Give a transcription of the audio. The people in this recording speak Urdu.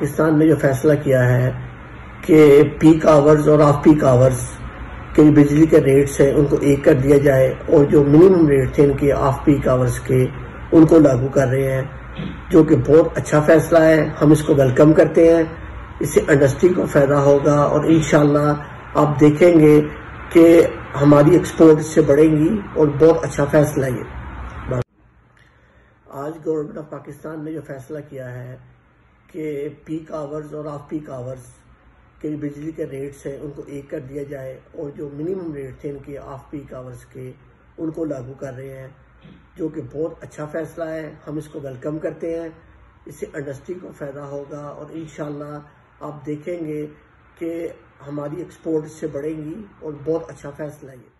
پاکستان نے جو فیصلہ کیا ہے کہ پیک آورز اور آف پیک آورز کے بجلی کے ریٹس ہیں ان کو ایک کر دیا جائے، اور جو منیمم ریٹ تھے ان کے آف پیک آورز کے ان کو لاگو کر رہے ہیں، جو کہ بہت اچھا فیصلہ ہے۔ ہم اس کو ویلکم کرتے ہیں، اس سے انڈسٹری کو فائدہ ہوگا، اور انشاءاللہ آپ دیکھیں گے کہ ہماری ایکسپورٹ اس سے بڑھے گی، اور بہت اچھا فیصلہ ہے یہ۔ آج گورنمنٹ آف پاکستان نے جو فیصلہ کیا ہے کہ پیک آورز اور آف پیک آورز کے بجلی کے ریٹس ہیں ان کو ایک کر دیا جائے، اور جو منیمم ریٹ تھے ان کے آف پیک آورز کے ان کو لاگو کر رہے ہیں، جو کہ بہت اچھا فیصلہ ہے۔ ہم اس کو ویلکم کرتے ہیں، اس سے انڈسٹری کو فائدہ ہوگا، اور انشاءاللہ آپ دیکھیں گے کہ ہماری ایکسپورٹ اس سے بڑھے گی، اور بہت اچھا فیصلہ ہے یہ۔